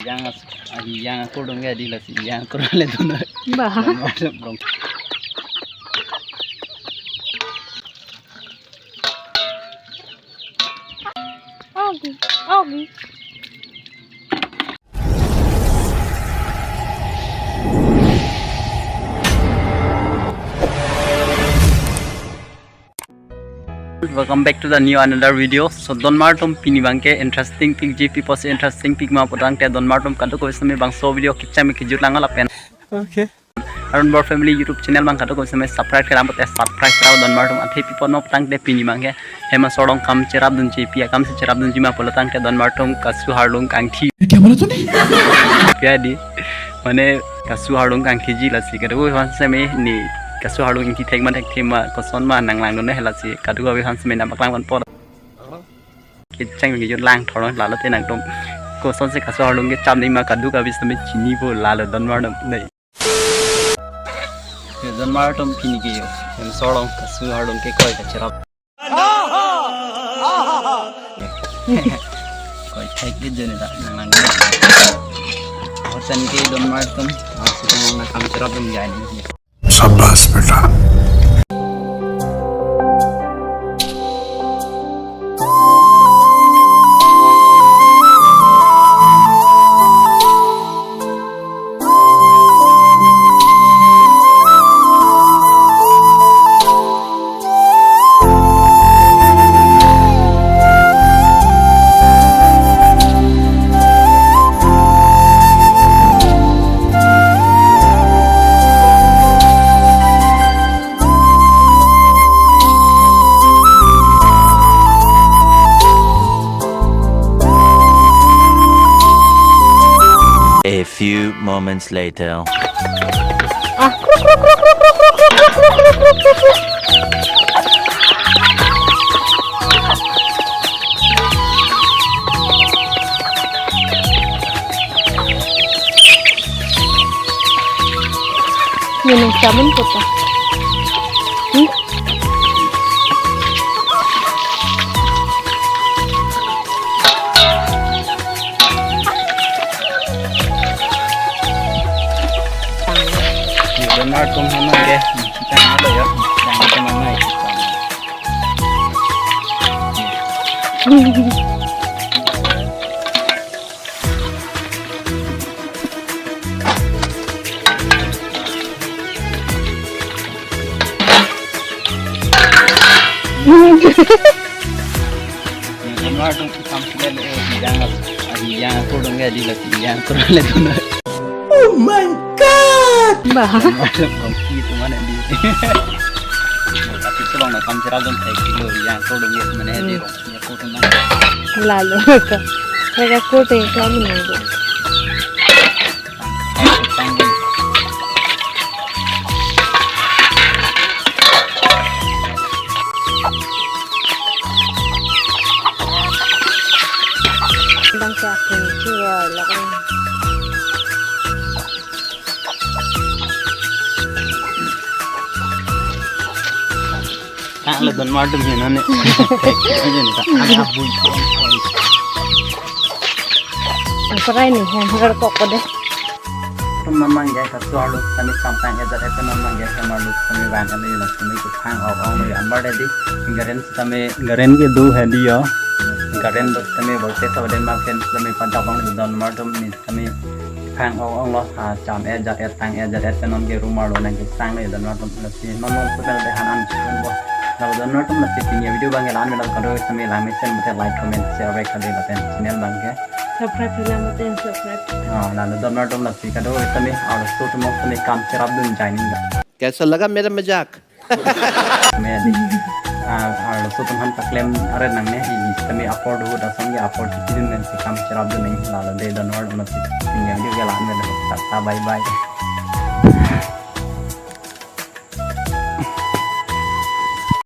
yang aku dong ya di lasi yang aku le tu na Bah. Ogi, ogi. Welcome back to the new another video. So Don Martum pini bangke interesting pic GP pos interesting pic ma potang te Don Martum kadu ko isme bang so video kitcha me kijut langal apen. Okay. Arun Bor Family YouTube channel bang kadu ko isme subscribe kera mate subscribe kera Don Martum athe pipo no potang te pini bangke hema sodong kam cerap dun GP kam se cerap dun jima potang te Don Martum kasu harlung kangthi. क्या बोला तूने? क्या di mane kasu harlung kangthi ji lasi kadu ko hanse me ni kasu harung inti thek man thek thema koson ma nang lang no hela si kadu ga han sme na baklang ban por ke chang mi jut lang thoro la la te nang tom koson se kasu harung ke cham ni ma kadu ga bi sme chini bo la la don mar nei ye don mar tom pini ke yo em sorong kasu harung ke koi ka cherap koi thek ke jene da nang lang hosan ke don mar tom asu na kam cherap dum jai ni शाबाश बेटा A few moments later. Minum sabun putih. Don Martum hana ke chang ada ya chang ke mana itu Don Martum kam sele yang aku dong ya di lasi yang aku le tu na Oh my god Bah. Bangki itu mana di tapi tolong nak kam cerap dun thek kilo yang aku dong ya mana di rong ya aku tu mana Lalu ka. Kaya kote ka mo ngo. Bang sa akin siya laki. tak le Don Martum ni nane aja ni tak ada bui Ang saray ni hanger ko ko de. तुम नमन गए कच्चो आलू तमी समतांग के जरे पे नमन गए हम आलू तमी वान आलू ना तमी को फांग और में अंबर दे दी गरेन तमी गरेन के दो है दियो गरेन दो तमी बोलते सब दिन मा फेन तमी पंजा बंग दन मार तुम नि तमी फांग और लो चाम ए जरे तांग ए जरे पे नम के रूम आलू ना के सांग ले दन मार तुम लसी नम को पे दे हानान बो ना दन मार तुम लसी पिन वीडियो बंग लान में करो तमी लामे सेन मते लाइक कमेंट शेयर वे कर दे बतन चैनल बंग के Subscribe pila mo din subscribe. lalu Don Martum lasi kado tami और सो तुम तमी काम चराब दुन जाइनिंग कैसा लगा मेरा मजाक मैं दी और सो तुम हम तकलेम अरे नंगे ini tami upload हो दसंग या upload किसी दिन में काम चराब दुन नहीं लाल दे Don Martum lasi ini video के लान में लगता bye bye